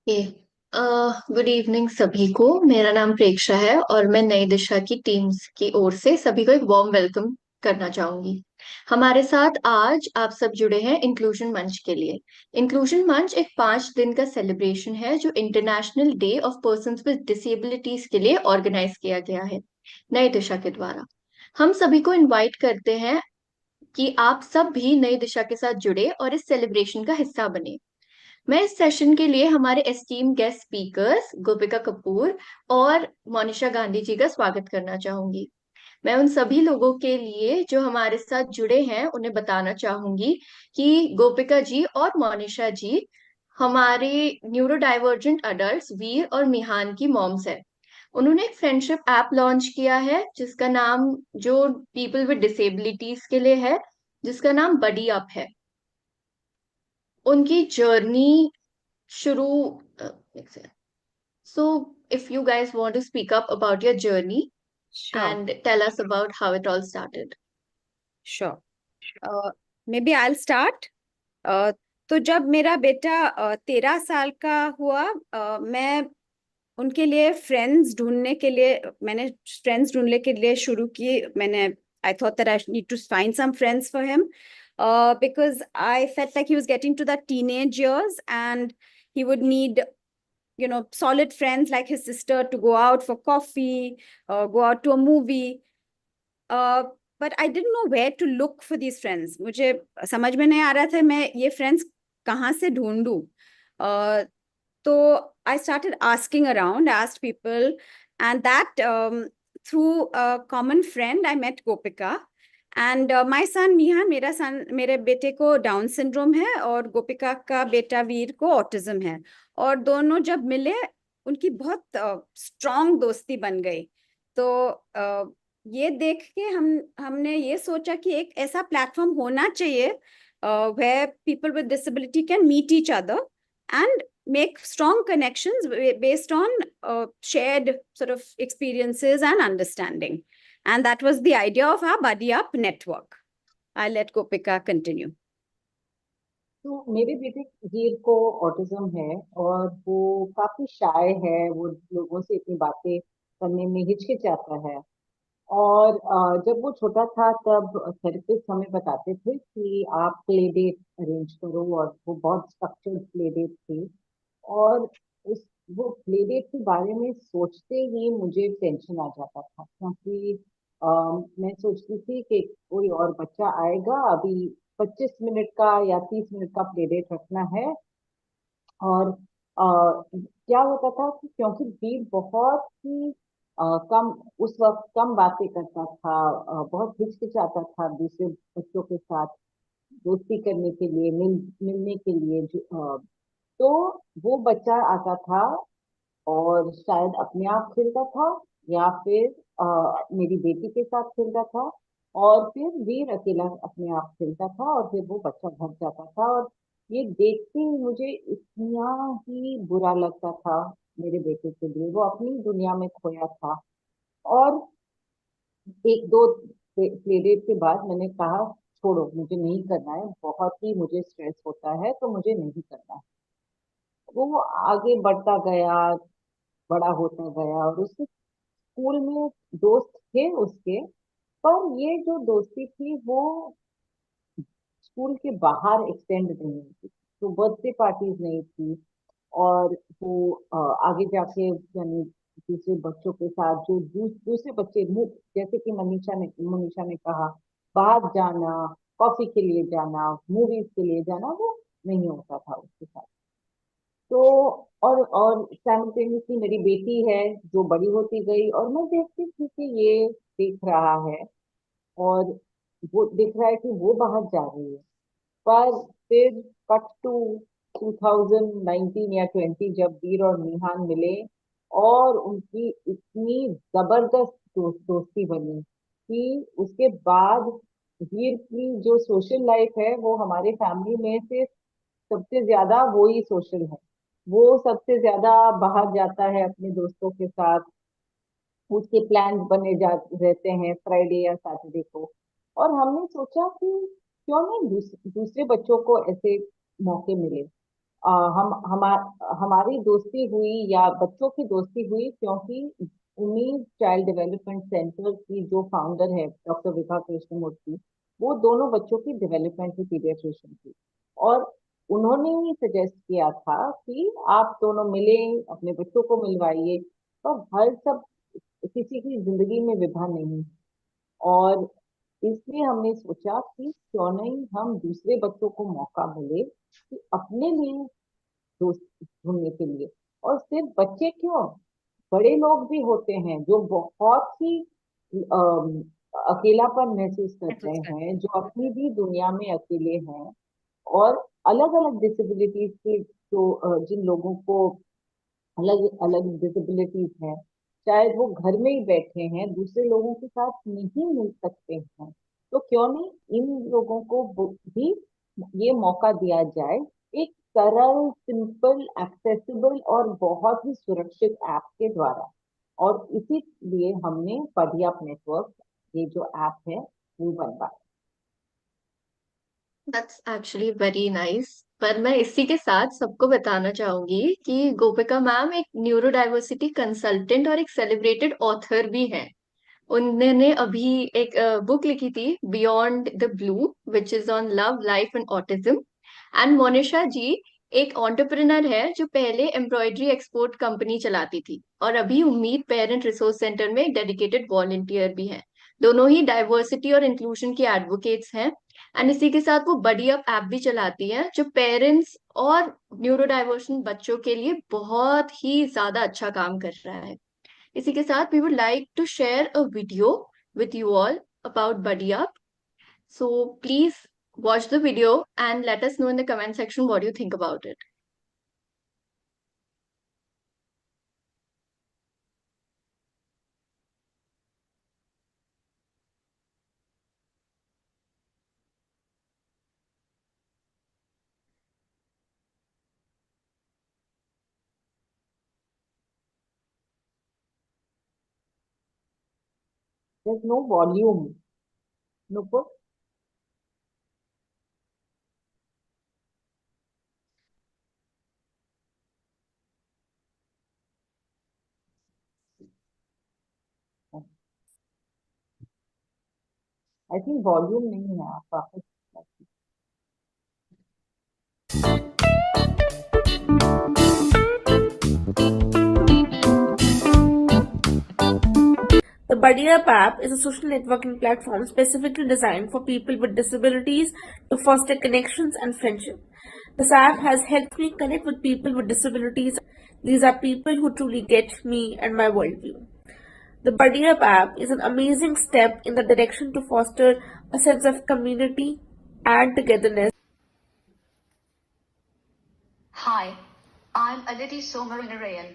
ए, good evening सभी को। मेरा नाम प्रेक्षा है और मैं नई दिशा की टीम्स की ओर से सभी को एक वार्म वेलकम करना चाहूंगी। हमारे साथ आज आप सब जुड़े हैं इंक्लूजन मंच के लिए। इंक्लूजन मंच एक 5 दिन का सेलिब्रेशन है जो international day of persons with disabilities के लिए ऑर्गेनाइज किया गया है नई दिशा के द्वारा। हम सभी को इनवाइट करते हैं कि आप सब भी नई दिशा के साथ जुड़े और इस सेलिब्रेशन का हिस्सा बने। मैं इस सेशन के लिए हमारे एस्टीम गेस्ट स्पीकर्स गोपिका कपूर और मोनिशा गांधी जी का स्वागत करना चाहूंगी। मैं उन सभी लोगों के लिए जो हमारे साथ जुड़े हैं उन्हें बताना चाहूंगी कि गोपिका जी और मोनिशा जी हमारे न्यूरो डाइवर्जेंट अडल्ट वीर और मिहान की मॉम्स है। उन्होंने एक फ्रेंडशिप ऐप लॉन्च किया है जिसका नाम जो पीपल विद डिसेबिलिटीज के लिए है, जिसका नाम बडी अप है। उनकी जर्नी शुरू so if you guys want to speak up about your journey Sure, and tell us about how it all started. sure. Maybe I'll start. Uh, तो जब मेरा बेटा 13 साल का हुआ, मैं उनके लिए फ्रेंड्स ढूंढने के लिए शुरू की। I thought that I need to find some friends for him, because I felt like he was getting to that teenage years and he would need, solid friends like his sister to go out for coffee, go out to a movie. But I didn't know where to look for these friends. मुझे समझ में नहीं आ रहा था मैं ये friends कहाँ से ढूंढूं। तो I started asking around, asked people, and that through a common friend I met Gopika. And my son Mihan, मेरे बेटे को डाउन सिंड्रोम है और गोपिका का बेटा वीर को ऑटिज्म है। और दोनों जब मिले उनकी बहुत स्ट्रांग दोस्ती बन गई। तो ये देख के हमने ये सोचा कि एक ऐसा प्लेटफॉर्म होना चाहिए where people with disability can meet each other and make strong connections based on shared sort of experiences and understanding. And that was the idea of our Buddy Up network. I'll let Gopika continue. तो मेरे बेटे हीर को autism है और वो काफी शाय है। वो लोगों से इतनी बातें करने में हिचकिचाता है। और जब वो छोटा था तब थेरेपिस्ट हमें बताते थे कि आप प्ले डेट अरेंज करो, और वो बहुत स्ट्रक्चर्ड प्ले डेट थी। और उस वो प्ले डेट के बारे में सोचते ही मुझे टेंशन आ जाता था, क्योंकि अ, मैं सोचती थी कि कोई और बच्चा आएगा, अभी 25 मिनट का या 30 मिनट का प्ले डेट रखना है। और क्या होता था कि क्योंकि वीर बहुत ही कम उस वक्त कम बातें करता था, बहुत हिचकिचाता था दूसरे बच्चों के साथ दोस्ती करने के लिए, मिलने के लिए तो वो बच्चा आता था और शायद अपने आप खेलता था, या फिर मेरी बेटी के साथ खेलता था, और फिर वीर अकेला अपने आप खेलता था, और फिर वो बच्चा भाग जाता था। और ये देखते ही मुझे इतना ही बुरा लगता था मेरे बेटे के लिए। वो अपनी दुनिया में खोया था। और एक दो प्ले डेट के बाद मैंने कहा, छोड़ो, मुझे नहीं करना है, बहुत ही मुझे स्ट्रेस होता है, तो मुझे नहीं करना है। वो आगे बढ़ता गया, बड़ा होता गया, और उसके स्कूल में दोस्त थे उसके। पर ये जो दोस्ती थी वो स्कूल के बाहर एक्सटेंड नहीं हुई थी। तो बर्थडे पार्टीज नहीं थी। और वो आगे जाके यानी दूसरे बच्चों के साथ जो दूसरे बच्चे जैसे कि मनीषा ने कहा, बाहर जाना, कॉफी के लिए जाना, मूवीज के लिए जाना, वो नहीं होता था उसके साथ। तो और साइमल्टेनियसली मेरी बेटी है जो बड़ी होती गई, और मैं देखती थी कि ये देख रहा है, और वो दिख रहा है कि वो बाहर जा रही है। पर फिर कट टू 2019 या 20, जब वीर और निहान मिले और उनकी इतनी जबरदस्त दोस्ती बनी कि उसके बाद वीर की जो सोशल लाइफ है वो हमारे फैमिली में से सबसे ज्यादा वो ही सोशल है। वो सबसे ज्यादा बाहर जाता है अपने दोस्तों के साथ। उसके प्लान्स बने जा रहते हैं फ्राइडे या सैटरडे को। और हमने सोचा कि क्यों नहीं दूसरे बच्चों को ऐसे मौके मिले। हमारी दोस्ती हुई या बच्चों की दोस्ती हुई क्योंकि उम्मीद चाइल्ड डेवलपमेंट सेंटर की जो फाउंडर है डॉक्टर विभा कृष्णमूर्ति, वो दोनों बच्चों की डेवलपमेंट की पीडियाट्रिशियन थी। और उन्होंने ही सजेस्ट किया था कि आप दोनों मिलें, अपने बच्चों को मिलवाइए। तो हर सब किसी की जिंदगी में विभा नहीं, और इसलिए हमने सोचा कि क्यों नहीं हम दूसरे बच्चों को मौका मिले कि अपने लिए दोस्त ढूंढने के लिए। और सिर्फ बच्चे क्यों, बड़े लोग भी होते हैं जो बहुत ही अम, अकेलापन महसूस करते महसूस करते हैं, जो अपनी भी दुनिया में अकेले हैं। और अलग अलग डिसेबिलिटीज के जो जिन लोगों को अलग अलग डिसेबिलिटीज हैं, शायद वो घर में ही बैठे हैं, दूसरे लोगों के साथ नहीं मिल सकते हैं, तो क्यों नहीं इन लोगों को भी ये मौका दिया जाए एक सरल, सिंपल, एक्सेसिबल और बहुत ही सुरक्षित ऐप के द्वारा। और इसीलिए हमने पढ़िया नेटवर्क, ये जो ऐप है, वो बनवाया। That's actually very nice. पर मैं इसी के साथ सबको बताना चाहूंगी कि गोपिका मैम एक न्यूरो डाइवर्सिटी कंसल्टेंट और एक सेलिब्रेटेड ऑथर भी हैं। उन्होंने अभी एक बुक लिखी थी, beyond the blue, which is on love, life and autism. And Monisha ji एक एंटरप्रेन्योर है जो पहले एम्ब्रॉयडरी एक्सपोर्ट कंपनी चलाती थी और अभी उम्मीद पेरेंट रिसोर्स सेंटर में डेडिकेटेड वॉलंटियर भी हैं। दोनों ही डाइवर्सिटी और इंक्लूजन की एडवोकेट्स हैं। एंड इसी के साथ वो बड़ी अप ऐप भी चलाती है जो पेरेंट्स और न्यूरो डाइवर्सन बच्चों के लिए बहुत ही ज्यादा अच्छा काम कर रहा है। इसी के साथ we would like to share a video with you all about Buddy Up. So please watch the video and let us know in the comment section what you think about it. There's no volume. No. I think volume नहीं है आपका। The Buddy Up app is a social networking platform specifically designed for people with disabilities to foster connections and friendship. This app has helped me connect with people with disabilities. These are people who truly get me and my worldview. The Buddy Up app is an amazing step in the direction to foster a sense of community and togetherness. Hi, I'm Aditi Somaranarayan.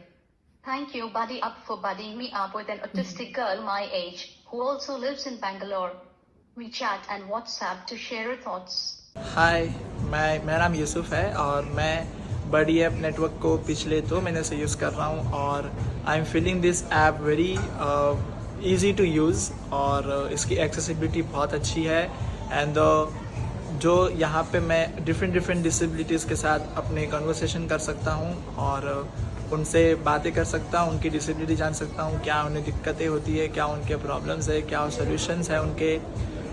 Thank you, Buddy Up, for buddying me up with an autistic girl my age who also lives in Bangalore. We chat and WhatsApp to share our thoughts. हाय, मेरा नाम यूसुफ है और मैं बड़ी app network को पिछले 2 महीने से यूज़ कर रहा हूँ और I am feeling this app very easy to use और इसकी एक्सेसिबिलिटी बहुत अच्छी है। एंड जो यहाँ पे मैं डिफरेंट डिसेबिलिटीज़ के साथ अपने कन्वर्सेशन कर सकता हूँ और उनसे बातें कर सकता हूँ, उनकी डिसेबिलिटी जान सकता हूँ, क्या उन्हें दिक्कतें होती है, क्या उनके प्रॉब्लम्स है, क्या सॉल्यूशंस है उनके।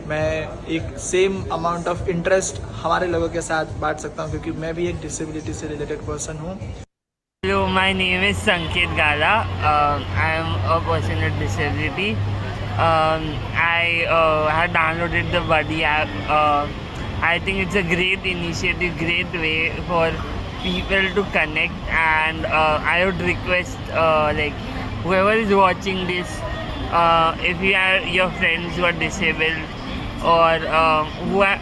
मैं एक सेम अमाउंट ऑफ इंटरेस्ट हमारे लोगों के साथ बांट सकता हूँ क्योंकि मैं भी एक डिसेबिलिटी से रिलेटेड पर्सन हूँ। Hello, my name is Sanket Gala. I am a person with disability. I had downloaded the Buddy app. I think it's a great initiative, great way for people to connect, and I would request like whoever is watching this, if you are your friends who are disabled or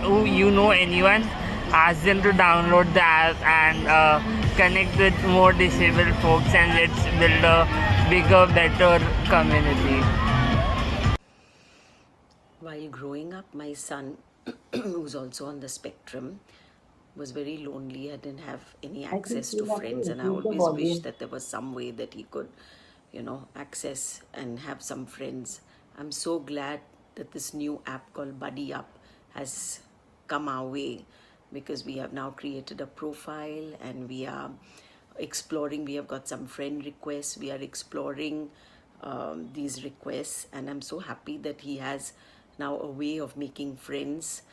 who you know anyone, ask them to download the app and connect with more disabled folks, and let's build a bigger, better community. While growing up, my son, who's also on the spectrum, was very lonely. I didn't have any access to friends, and I always wished that there was some way that he could, access and have some friends. I'm so glad that this new app called Buddy Up has come our way, because we have now created a profile and we are exploring. We have got some friend requests. We are exploring these requests, and I'm so happy that he has now a way of making friends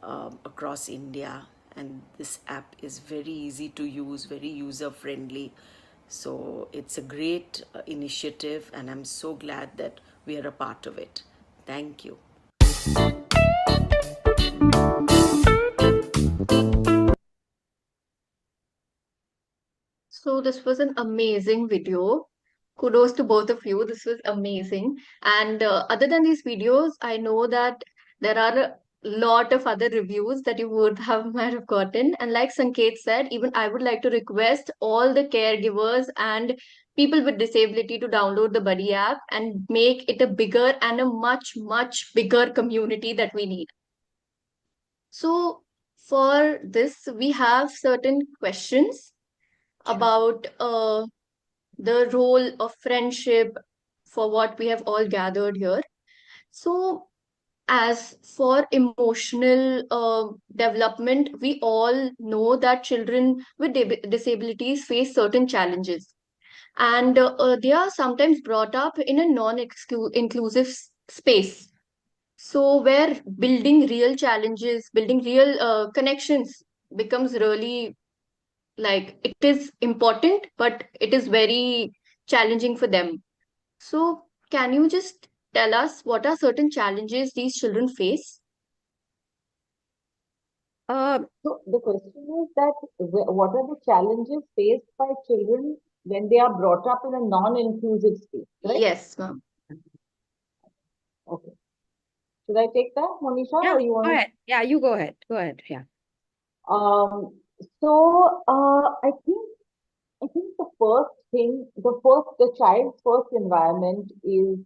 across India. And this app is very easy to use, very user friendly. So it's a great initiative, and I'm so glad that we are a part of it. Thank you. So this was an amazing video. Kudos to both of you. This was amazing. And other than these videos, I know that there are a lot of other reviews that you would have might have gotten. And like Sanket said, even I would like to request all the caregivers and people with disability to download the Buddy app and make it a bigger and a much, much bigger community that we need. So for this, we have certain questions about the role of friendship for what we have all gathered here. So, as for emotional development, we all know that children with disabilities face certain challenges, and they are sometimes brought up in a non-inclusive space. So, where building real challenges, building real connections becomes really like it is important, but it is very challenging for them. So, can you just tell us what are certain challenges these children face? So the question is that what are the challenges faced by children when they are brought up in a non-inclusive space, right? Yes, ma'am. Okay. Should I take that, Monisha, Yeah, or you go want to? ahead. Yeah, you go ahead. Go ahead. Yeah. I think the first thing, the child's first environment is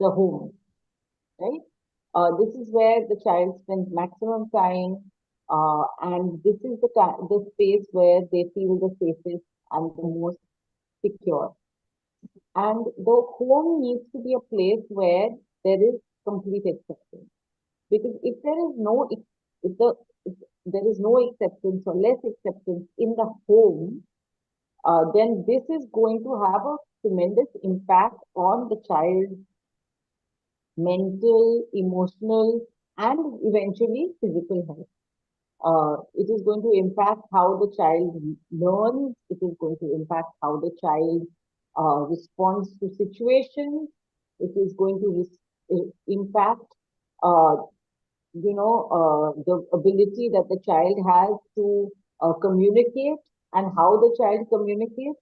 the home, right? This is where the child spends maximum time, and this is the space where they feel the safest and the most secure. And the home needs to be a place where there is complete acceptance. Because if there is no if there is no acceptance or less acceptance in the home, then this is going to have a tremendous impact on the child's mental, emotional, and eventually physical health. It is going to impact how the child learns. It is going to impact how the child responds to situations. It is going to impact, uh, the ability that the child has to communicate and how the child communicates.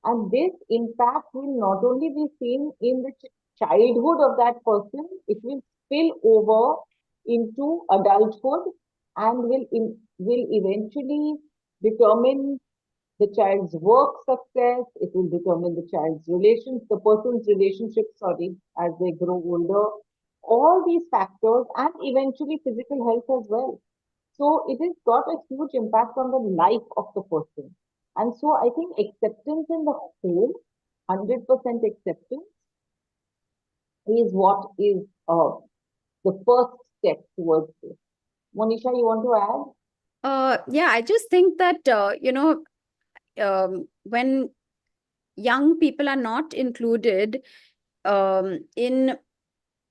And this impact will not only be seen in the childhood of that person, it will spill over into adulthood and will eventually determine the child's work success. It will determine the person's relationship, sorry, as they grow older. All these factors and eventually physical health as well. So it has got a huge impact on the life of the person. And so I think acceptance in the home, 100% acceptance, is what is the first step towards this. Monisha, you want to add? Yeah, I just think that, when young people are not included in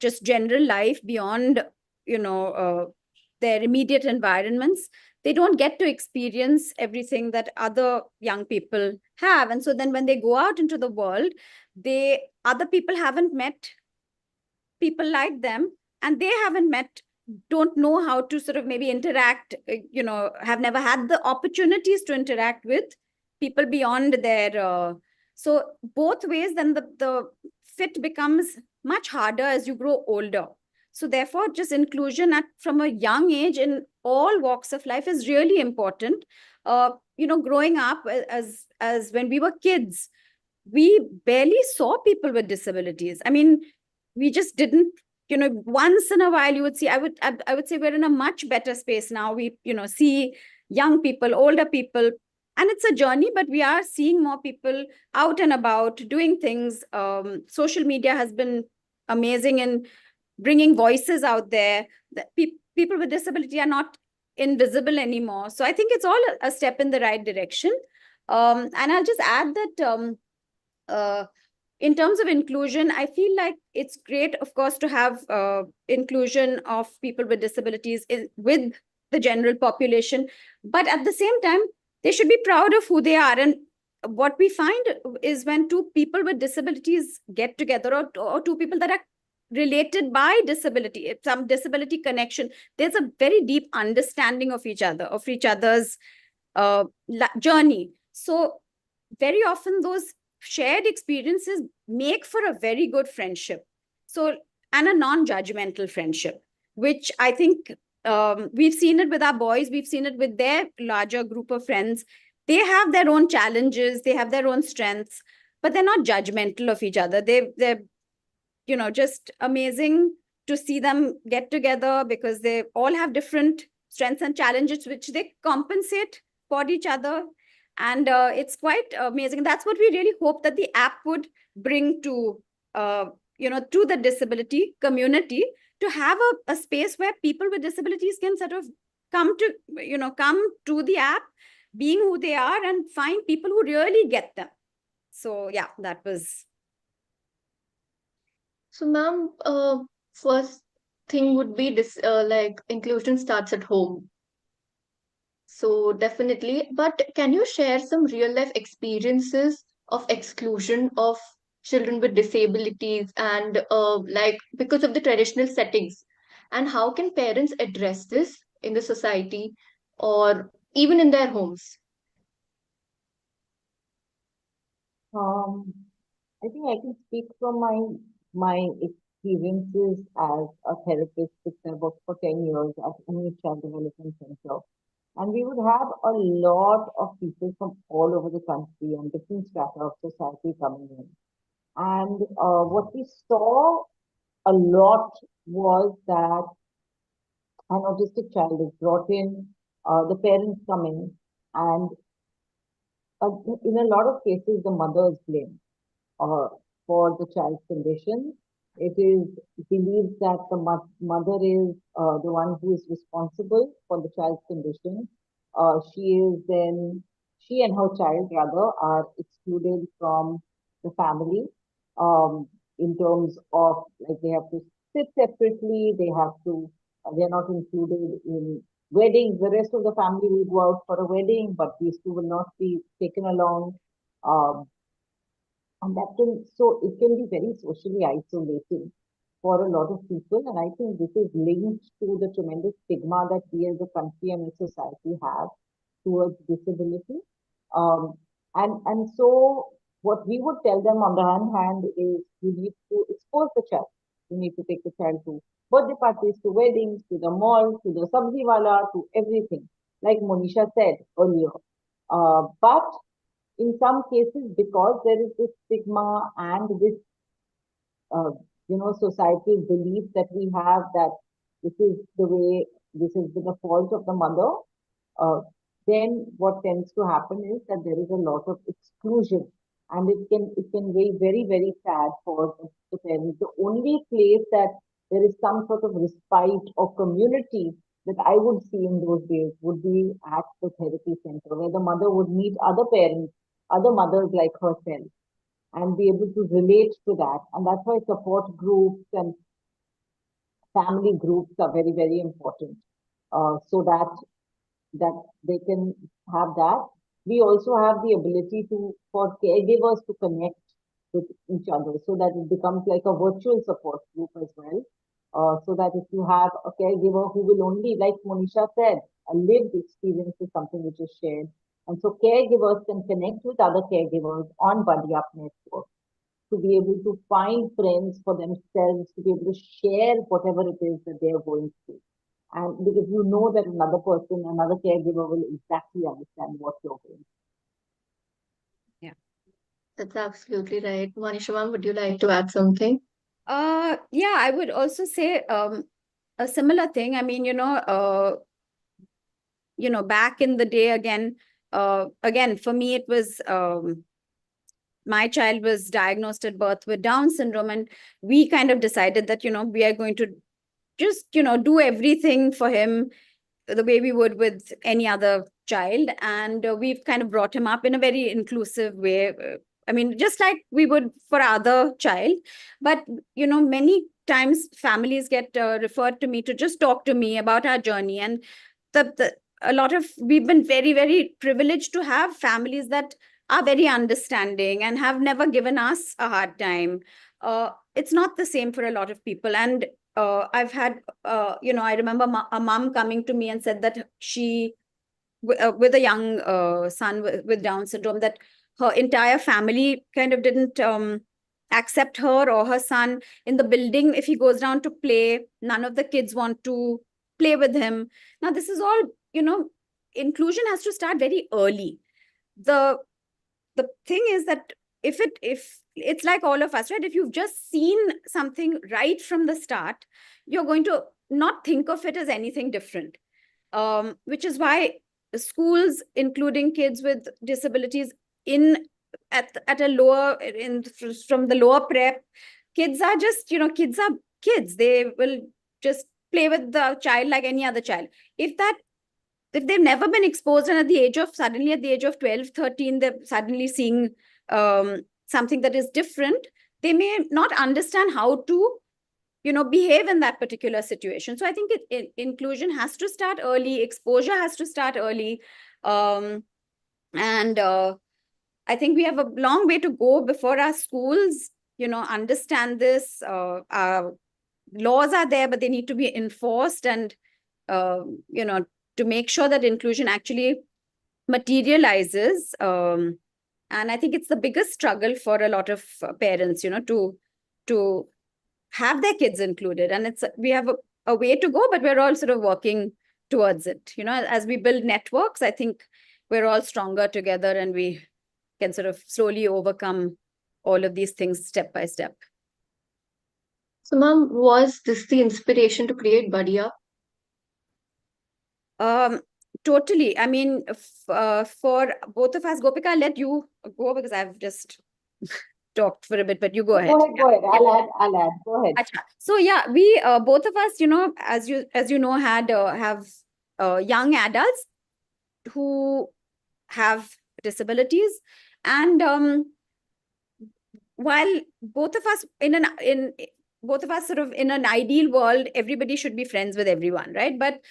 just general life beyond, their immediate environments, they don't get to experience everything that other young people have. And so then when they go out into the world, other people haven't met people like them, and they don't know how to sort of maybe interact, have never had the opportunities to interact with people beyond their so both ways, then the fit becomes much harder as you grow older. So therefore, just inclusion from a young age in all walks of life is really important. Growing up as when we were kids, we barely saw people with disabilities. I mean, we just didn't, once in a while you would see. I would say we're in a much better space now. We, see young people, older people, and it's a journey, but we are seeing more people out and about doing things. Social media has been amazing in bringing voices out there that people with disability are not invisible anymore. So I think it's all a step in the right direction. And I'll just add that in terms of inclusion, I feel like it's great, of course, to have inclusion of people with disabilities with the general population. But at the same time, they should be proud of who they are. And what we find is when two people with disabilities get together, or two people that are related by disability, some disability connection, there's a very deep understanding of each other, of each other's journey. So very often those shared experiences make for a very good friendship. So, and a non-judgmental friendship, which I think we've seen it with our boys, we've seen it with their larger group of friends. They have their own challenges, they have their own strengths, but they're not judgmental of each other. They're just amazing to see them get together, because they all have different strengths and challenges which they compensate for each other. And it's quite amazing. That's what we really hope that the app would bring to to the disability community, to have a space where people with disabilities can sort of come to the app, being who they are, and find people who really get them. So yeah, that was. So, ma'am, first thing would be this, like inclusion starts at home. So definitely, but can you share some real life experiences of exclusion of children with disabilities and like because of the traditional settings? And how can parents address this in the society or even in their homes? I think I can speak from my experiences as a therapist, which I worked for 10 years at any child development center. And we would have a lot of people from all over the country and different strata of society coming in. And what we saw a lot was that an autistic child is brought in, the parents come in, and in a lot of cases, the mother is blamed for the child's condition. It is believed that the mother is the one who is responsible for the child's condition. She and her child rather are excluded from the family in terms of like they have to sit separately, they're not included in weddings. The rest of the family will go out for a wedding, but these two will not be taken along. And it can be very socially isolating for a lot of people. And I think this is linked to the tremendous stigma that we as a country and as society have towards disability. And so what we would tell them on the one hand is you need to expose the child. You need to take the child to birthday parties, to weddings, to the mall, to the sabzi wala, to everything, like Monisha said earlier. But in some cases, because there is this stigma and this, societal belief that we have that this is the fault of the mother, then what tends to happen is that there is a lot of exclusion, and it can be very, very sad for the parents. The only place that there is some sort of respite or community that I would see in those days would be at the therapy center, where the mother would meet other parents, other mothers like herself, and be able to relate to that. And that's why support groups and family groups are very, very important, so that they can have that. We also have the ability for caregivers to connect with each other, so that it becomes like a virtual support group as well. So that if you have a caregiver who will only, like Monisha said, a lived experience is something which is shared. And so caregivers can connect with other caregivers on Buddy Up Network to be able to find friends for themselves, to be able to share whatever it is that they are going through. And because you know that another person, another caregiver will exactly understand what you're going through. Yeah. That's absolutely right. Manisha ma'am, would you like to add something? Yeah, I would also say a similar thing. I mean, back in the day, again, for me, it was my child was diagnosed at birth with Down syndrome, and we kind of decided that we are going to just do everything for him the way we would with any other child. And we've kind of brought him up in a very inclusive way. I mean, just like we would for other child. But, many times families get referred to me to just talk to me about our journey. And we've been very, very privileged to have families that are very understanding and have never given us a hard time. It's not the same for a lot of people. And I've had, I remember a mom coming to me and said that she, with a young son with Down syndrome, that her entire family kind of didn't accept her or her son in the building. If he goes down to play, none of the kids want to play with him. Now, this is all, inclusion has to start very early. The thing is that if it's like all of us, right? If you've just seen something right from the start, you're going to not think of it as anything different. Which is why schools, including kids with disabilities at a lower, from the lower prep, kids are just, kids are kids. They will just play with the child like any other child. If they've never been exposed, and suddenly at the age of 12, 13, they're suddenly seeing something that is different, they may not understand how to, behave in that particular situation. So I think inclusion has to start early, exposure has to start early. And I think we have a long way to go before our schools, understand this. Our laws are there, but they need to be enforced, and, to make sure that inclusion actually materializes. And I think it's the biggest struggle for a lot of parents, to have their kids included. And we have a way to go, but we're all sort of working towards it. As we build networks, I think we're all stronger together, and we can sort of slowly overcome all of these things step by step. So, ma'am, was this the inspiration to create Buddy Up? Totally. I mean, for both of us, Gopika, I'll let you go because I've just talked for a bit, but you go ahead. Go ahead. I'll add. Go ahead. Achha. So yeah, we both of us, as you know, have young adults who have disabilities, and while both of us sort of in an ideal world, everybody should be friends with everyone, right? But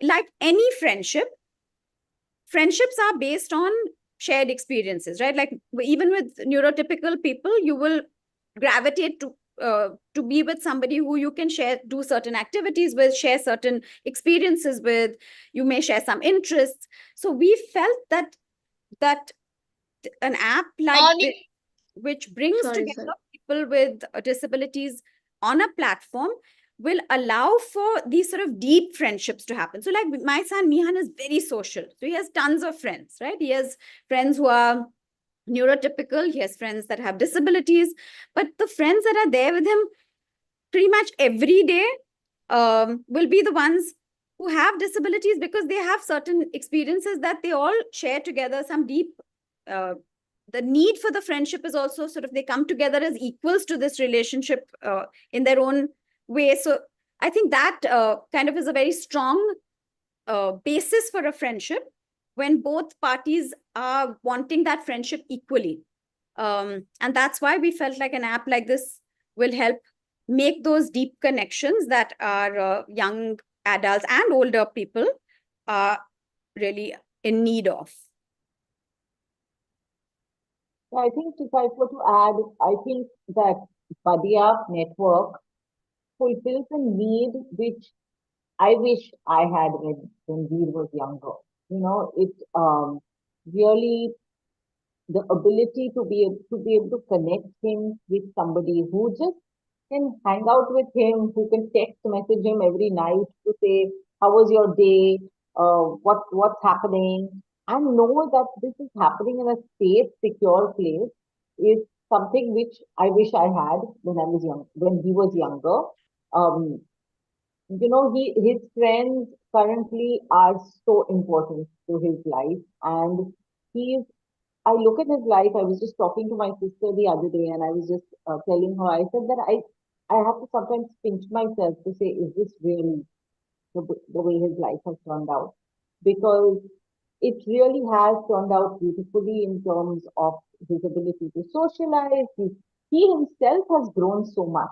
like any friendships are based on shared experiences, right? Like even with neurotypical people, you will gravitate to be with somebody who you can do certain activities with, share certain experiences with. You may share some interests. So we felt that an app like this, which brings together people with disabilities on a platform, will allow for these sort of deep friendships to happen. So like my son Mihan is very social. So he has tons of friends, right? He has friends who are neurotypical. He has friends that have disabilities. But the friends that are there with him pretty much every day will be the ones who have disabilities, because they have certain experiences that they all share together, some deep the need for the friendship is also sort of, they come together as equals to this relationship in their own way. So I think that kind of is a very strong basis for a friendship, when both parties are wanting that friendship equally. And that's why we felt like an app like this will help make those deep connections that our young adults and older people are really in need of. I think if I were to add, I think that Buddy Up network fulfills a need which I wish I had when Veer was younger. It really, the ability to be able to connect him with somebody who just can hang out with him, who can text message him every night to say, how was your day? What's happening? And know that this is happening in a safe, secure place is something which I wish I had when he was younger. His friends currently are so important to his life, and I look at his life. I was just talking to my sister the other day, and I was just telling her, I said that I have to sometimes pinch myself to say, is this really the way his life has turned out, because it really has turned out beautifully in terms of his ability to socialize. He himself has grown so much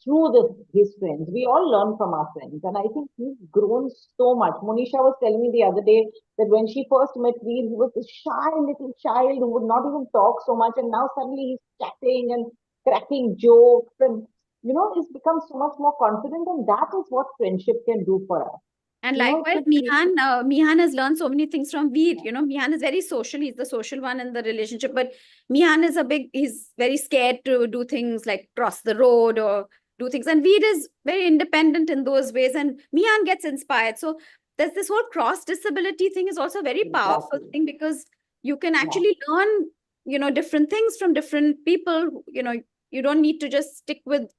through his friends. We all learn from our friends, and I think he's grown so much. Monisha was telling me the other day that when she first met Veer, he was this shy little child who would not even talk so much, and now suddenly he's chatting and cracking jokes, and he's become so much more confident, and that is what friendship can do for us. And You know, likewise, Mihan has learned so many things from Veer. Mihan is very social. He's the social one in the relationship. But Mihan is he's very scared to do things like cross the road or do things. And Veer is very independent in those ways. And Mihan gets inspired. So there's this whole cross disability thing is also a very powerful Exactly. thing, because you can Yeah. actually learn, different things from different people. You don't need to just stick with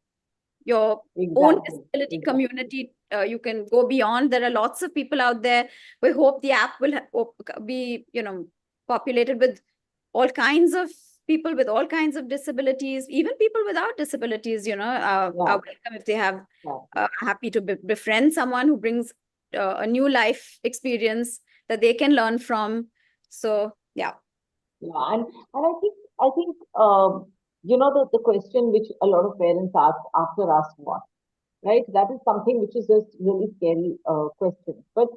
your own disability Exactly. community. You can go beyond. There are lots of people out there. We hope the app will be populated with all kinds of people with all kinds of disabilities. Even people without disabilities are welcome if they have happy to befriend someone who brings a new life experience that they can learn from. So Yeah, and I think the question which a lot of parents ask after us what, right? That is something which is just really scary question. But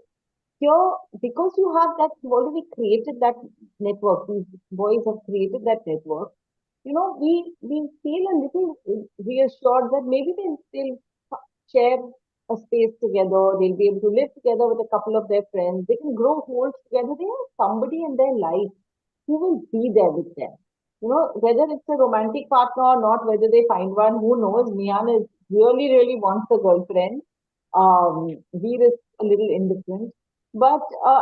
here, because you've already created that network, these boys have created that network, we feel a little reassured that maybe they'll still share a space together, they'll be able to live together with a couple of their friends, they can grow old together, they have somebody in their life who will be there with them. Whether it's a romantic partner or not, whether they find one, who knows? Mian is really, really wants a girlfriend. Veer is a little indifferent. But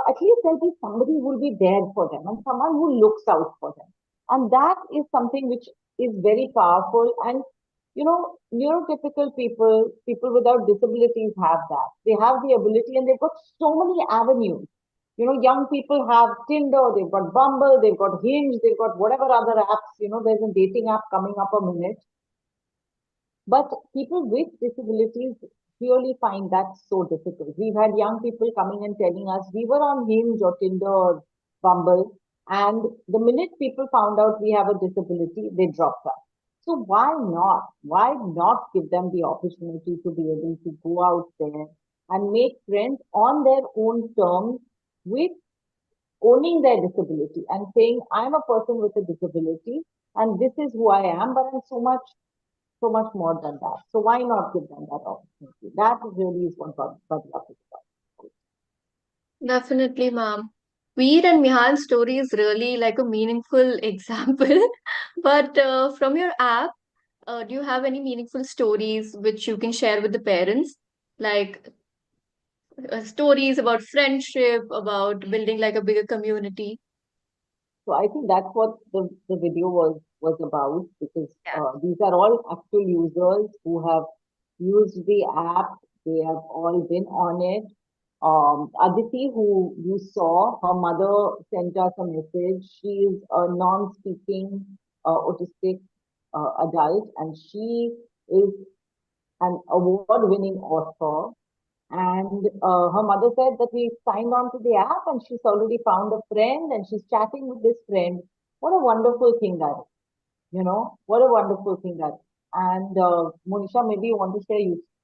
at least there'll be somebody who will be there for them and someone who looks out for them. And that is something which is very powerful. And, neurotypical people without disabilities have that. They have the ability and they've got so many avenues. Young people have Tinder, they've got Bumble, they've got Hinge, they've got whatever other apps. There's a dating app coming up a minute. But people with disabilities really find that so difficult. We've had young people coming and telling us we were on Hinge or Tinder or Bumble, and the minute people found out we have a disability, they dropped us. So why not? Why not give them the opportunity to be able to go out there and make friends on their own terms with owning their disability and saying, I'm a person with a disability and this is who I am, but I'm so much more than that. So why not give them that opportunity? That really is what Body Up is about. Definitely, ma'am. Veer and Mihal's story is really like a meaningful example. But from your app, do you have any meaningful stories which you can share with the parents? Like stories about friendship, about building like a bigger community? So I think that's what the video was about, because these are all actual users who have used the app. They have all been on it. Aditi, who you saw, her mother sent us a message. She is a non-speaking autistic adult, and she is an award-winning author. And her mother said that we signed on to the app and she's already found a friend and she's chatting with this friend. What a wonderful thing that is. What a wonderful thing that is. And Monisha, maybe you want to share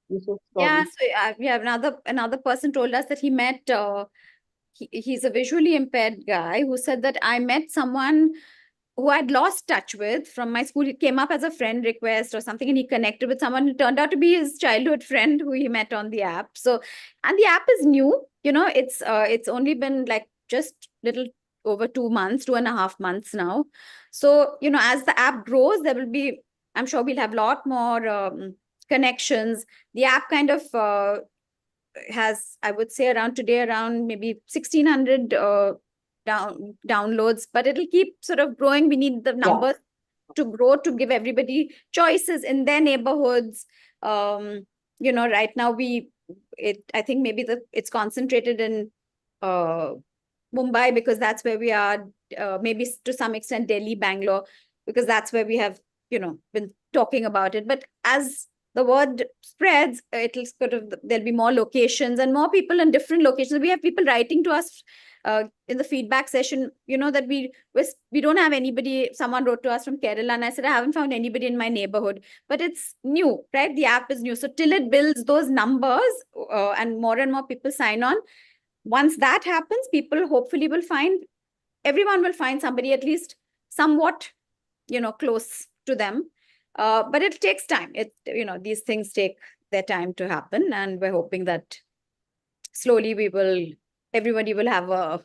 Yusuf's story. Yeah, so we have another person told us that he met he's a visually impaired guy who said that I met someone who I'd lost touch with from my school. It came up as a friend request or something, and he connected with someone who turned out to be his childhood friend who he met on the app. So, and the app is new. It's only been like just little over 2 months, 2.5 months now. So, as the app grows, there will be, I'm sure we'll have a lot more connections. The app kind of has, I would say, around maybe 1,600 downloads, but it'll keep sort of growing. We need the numbers to grow to give everybody choices in their neighborhoods. Right now I think maybe it's concentrated in Mumbai, because that's where we are. Maybe to some extent Delhi, Bangalore, because that's where we have been talking about it. But as the word spreads, it'll sort of, there'll be more locations and more people in different locations. We have people writing to us in the feedback session, that we don't have anybody. Someone wrote to us from Kerala, and I said, I haven't found anybody in my neighborhood, but it's new, right? The app is new. So till it builds those numbers and more people sign on, once that happens, people hopefully everyone will find somebody at least somewhat, close to them. But it takes time. These things take their time to happen, and we're hoping that slowly everybody will have a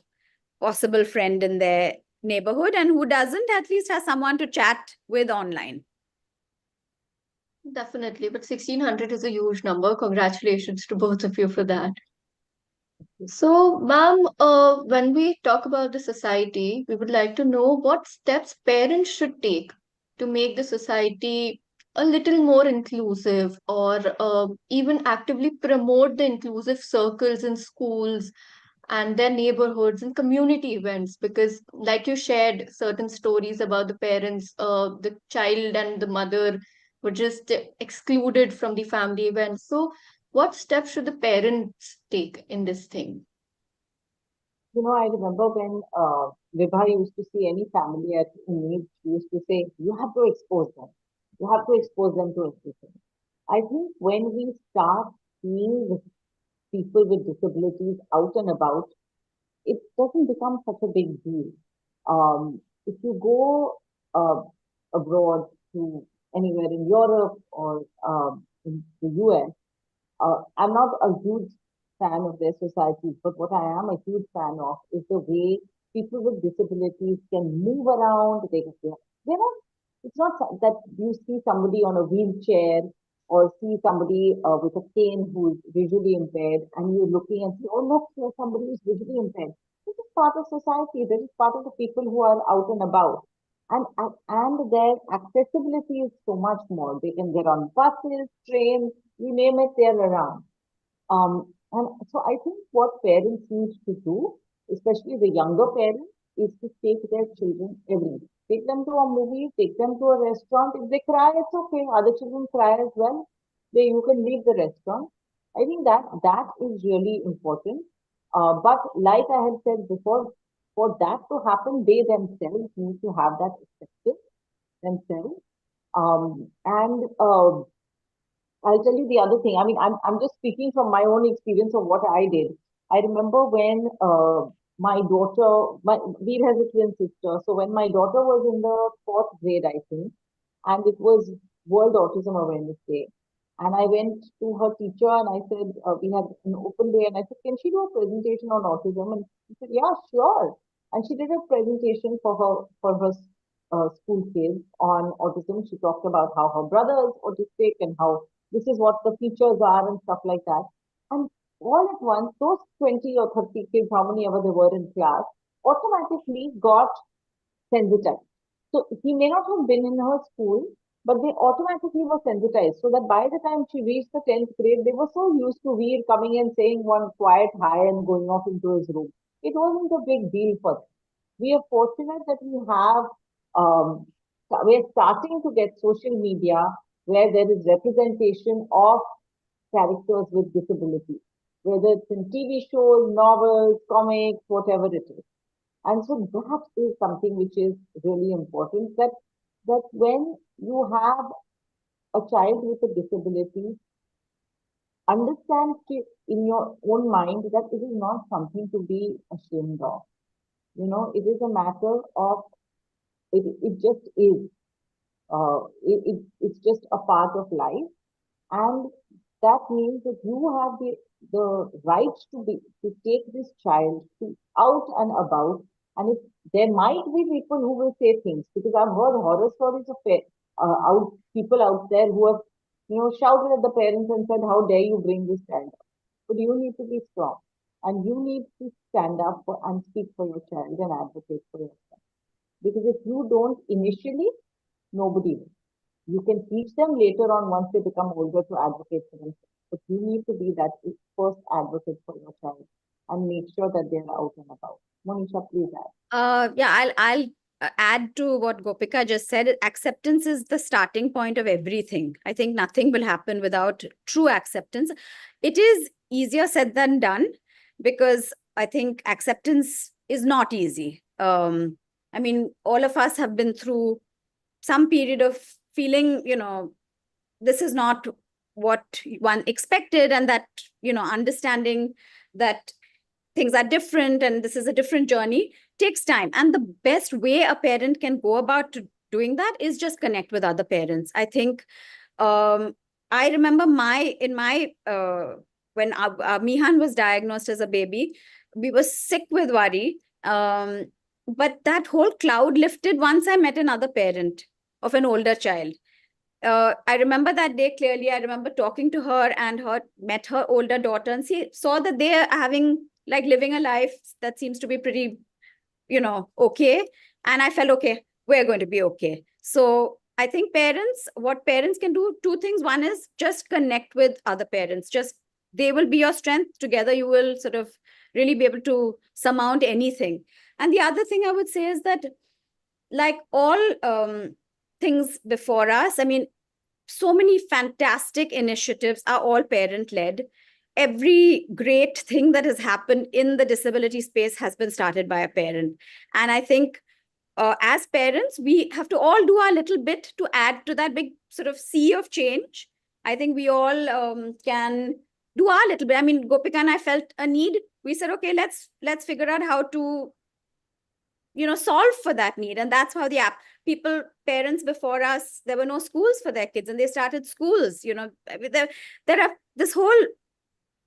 possible friend in their neighborhood, and who doesn't at least has someone to chat with online. Definitely, but 1600 is a huge number. Congratulations to both of you for that. So, ma'am, when we talk about the society, we would like to know what steps parents should take to make the society a little more inclusive, or even actively promote the inclusive circles in schools and their neighborhoods and community events. Because, like you shared certain stories about the parents, the child and the mother were just excluded from the family events. So, what steps should the parents take in this thing? I remember when Vibha used to see any family in need, she used to say, you have to expose them. You have to expose them to everything. I think when we start seeing people with disabilities out and about, it doesn't become such a big deal. If you go abroad to anywhere in Europe or in the US, I'm not a huge fan of their societies, but what I am a huge fan of is the way people with disabilities can move around. They're not, it's not that you see somebody on a wheelchair or see somebody with a cane who's visually impaired, and you're looking and say, oh, look, there's somebody who's visually impaired. This is part of society. This is part of the people who are out and about. And their accessibility is so much more. They can get on buses, trains, you name it, they're around. And so I think what parents need to do, especially the younger parents, is to take their children everywhere. Take them to a movie, take them to a restaurant. If they cry, it's okay. Other children cry as well. You can leave the restaurant. I think that is really important. But like I had said before, for that to happen, they themselves need to have that acceptance themselves. And I'll tell you the other thing. I mean, I'm just speaking from my own experience of what I did. I remember when my daughter, Veer has a twin sister. So when my daughter was in the fourth grade, I think, and it was World Autism Awareness Day. And I went to her teacher and I said, we had an open day, and I said, can she do a presentation on autism? And she said, yeah, sure. And she did a presentation for her school kids on autism. She talked about how her brother is autistic and how this is what the features are and stuff like that. And all at once, those 20 or 30 kids, how many ever there were in class, automatically got sensitized. So he may not have been in her school, but they automatically were sensitized. So that by the time she reached the 10th grade, they were so used to Veer coming and saying one quiet hi and going off into his room. It wasn't a big deal for them. We are fortunate that we're starting to get social media where there is representation of characters with disabilities, whether it's in TV shows, novels, comics, whatever it is. And so that is something which is really important, that when you have a child with a disability, understand in your own mind that it is not something to be ashamed of. It is a matter of, it just is. It's just a part of life. And that means that you have the right to take this child out and about. And if there might be people who will say things, because I've heard horror stories of people out there who have shouted at the parents and said, how dare you bring this child up. But you need to be strong, and you need to stand up and speak for your child and advocate for your child. Because if you don't initially, nobody will. You can teach them later on once they become older to advocate for themselves. But you need to be that first advocate for your child and make sure that they're out and about. Monisha, please add. Yeah, I'll add to what Gopika just said. Acceptance is the starting point of everything. I think nothing will happen without true acceptance. It is easier said than done, because I think acceptance is not easy. I mean, all of us have been through some period of feeling, this is not what one expected, and that, understanding that things are different and this is a different journey takes time. And the best way a parent can go about doing that is just connect with other parents. I think I remember when Mihan was diagnosed as a baby, we were sick with worry. But that whole cloud lifted once I met another parent of an older child. I remember that day clearly. I remember talking to her and met her older daughter, and saw that they are living a life that seems to be pretty, okay. And I felt, okay, we're going to be okay. So I think what parents can do, two things. One is just connect with other parents. They will be your strength. Together, you will sort of really be able to surmount anything. And the other thing I would say is that, like all things before us, I mean, so many fantastic initiatives are all parent led. Every great thing that has happened in the disability space has been started by a parent. And I think as parents, we have to all do our little bit to add to that big sort of sea of change. I think we all can do our little bit. I mean, Gopika and I felt a need. We said, okay, let's figure out how to solve for that need. And that's how parents before us, there were no schools for their kids, and they started schools. This whole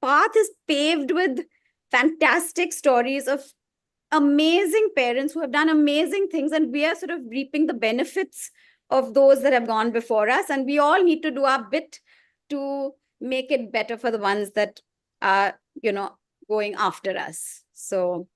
path is paved with fantastic stories of amazing parents who have done amazing things, and we are sort of reaping the benefits of those that have gone before us. And we all need to do our bit to make it better for the ones that are, going after us. So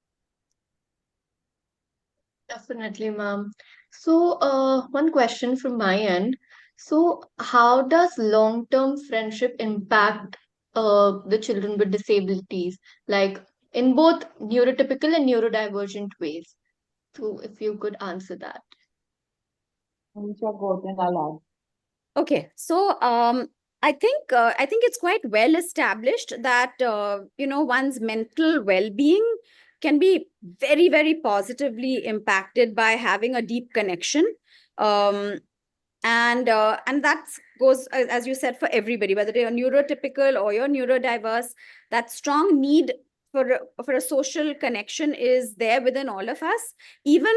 Definitely, ma'am. So, one question from my end. So, how does long-term friendship impact the children with disabilities, like in both neurotypical and neurodivergent ways? So, if you could answer that. Monisha, go then I'll add. okay, so I think it's quite well established that one's mental well-being can be very, very positively impacted by having a deep connection. And that goes, as you said, for everybody, whether you're neurotypical or you're neurodiverse. That strong need for a social connection is there within all of us. Even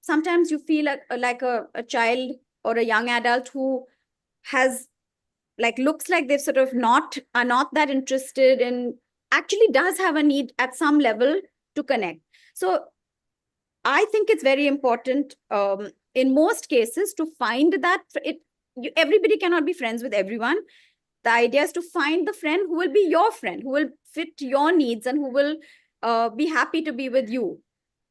sometimes you feel like a child or a young adult who has looks like they've sort of are not that interested in, actually does have a need at some level to connect. So I think it's very important in most cases to find that everybody cannot be friends with everyone. The idea is to find the friend who will be your friend, who will fit your needs, and who will be happy to be with you.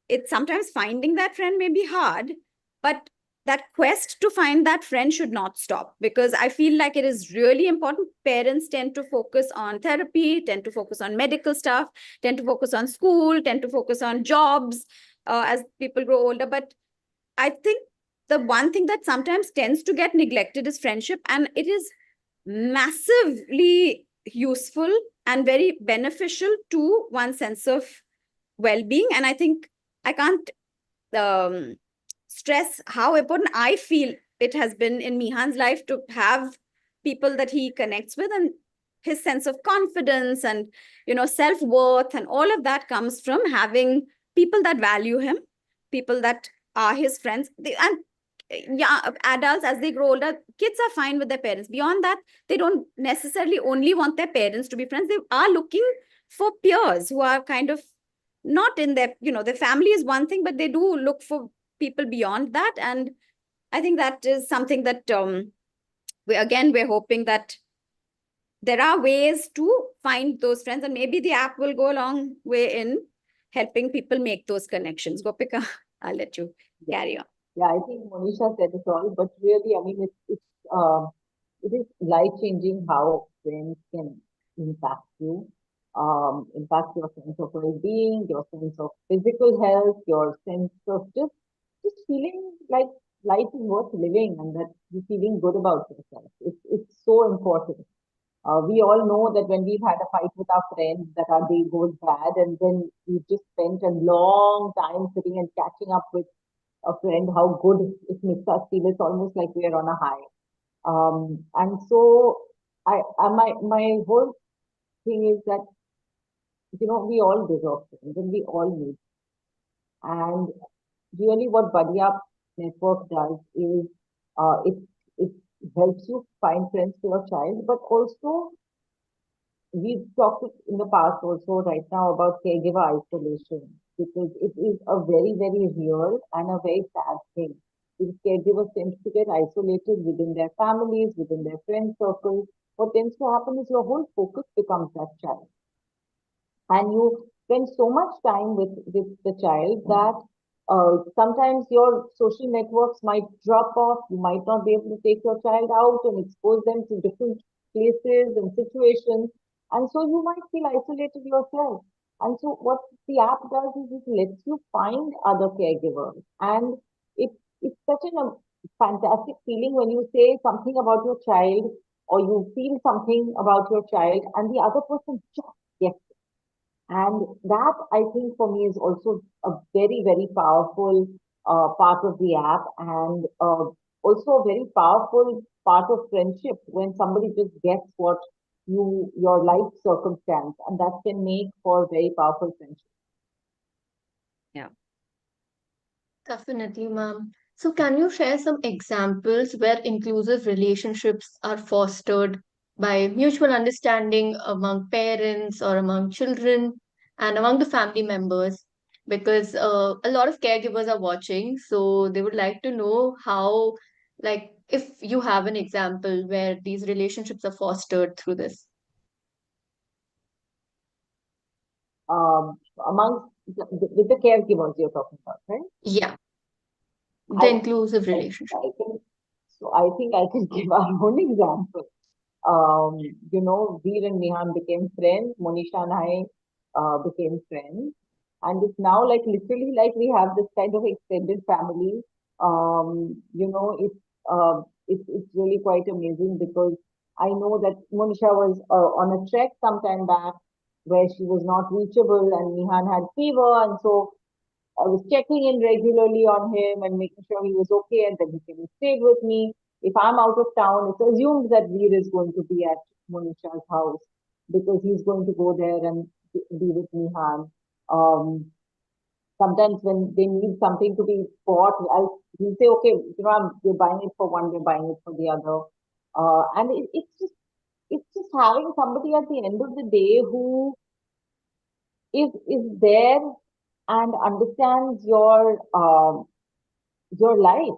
It's sometimes finding that friend may be hard, but that quest to find that friend should not stop, because I feel like it is really important. Parents tend to focus on therapy, tend to focus on medical stuff, tend to focus on school, tend to focus on jobs as people grow older. But I think the one thing that sometimes tends to get neglected is friendship, and it is massively useful and very beneficial to one's sense of well-being. And I think I can't stress how important I feel it has been in Mihan's life to have people that he connects with, and his sense of confidence and self-worth and all of that comes from having people that value him, people that are his friends. And adults, as they grow older, kids are fine with their parents. Beyond that, they don't necessarily only want their parents to be friends. They are looking for peers who are kind of not in their, their family is one thing, but they do look for people beyond that. And I think that is something that we're hoping that there are ways to find those friends, and maybe the app will go a long way in helping people make those connections. Gopika, I'll let you carry on. Yeah, I think Monisha said it all, but really, I mean, it is life-changing how friends can impact you, impact your sense of well-being, your sense of physical health, your sense of just just feeling like life is worth living and that you're feeling good about yourself. It's so important. We all know that when we've had a fight with our friends, that our day goes bad, and then we've just spent a long time sitting and catching up with a friend, how good it makes us feel. It's almost like we're on a high. And so my whole thing is that, we all deserve friends and we all need. And really what Buddy Up Network does is it helps you find friends for your child, but also we've talked in the past also right now about caregiver isolation because it is a very, very real and a very sad thing. Because caregivers tend to get isolated within their families, within their friend circles. What tends to happen is your whole focus becomes that child. And you spend so much time with the child that sometimes your social networks might drop off. You might not be able to take your child out and expose them to different places and situations. And so you might feel isolated yourself. And so what the app does is it lets you find other caregivers. And it, it's such a fantastic feeling when you say something about your child or you feel something about your child and the other person just gets it. And that, I think, for me is also a very, very powerful part of the app and also a very powerful part of friendship when somebody just gets what your life circumstance, and that can make for very powerful friendship. Yeah. Definitely, ma'am. So, can you share some examples where inclusive relationships are fostered by mutual understanding among parents or among children and among the family members? Because a lot of caregivers are watching, so they would like to know how, like, if you have an example where these relationships are fostered through this. Amongst with the caregivers you're talking about, right? Yeah, the I, inclusive relationship. I think I can give our own example. Veer and Nihan became friends. Monisha and I became friends. And it's now like literally like we have this kind of extended family. It's really quite amazing because I know that Monisha was on a trek sometime back where she was not reachable and Nihan had fever. And so I was checking in regularly on him and making sure he was okay, and then he came and stayed with me. If I'm out of town, it's assumed that Veer is going to be at Monisha's house because he's going to go there and be with Nihan. Sometimes when they need something to be bought, he'll say, okay, we're buying it for one, we're buying it for the other. And it's just having somebody at the end of the day who is there and understands your life,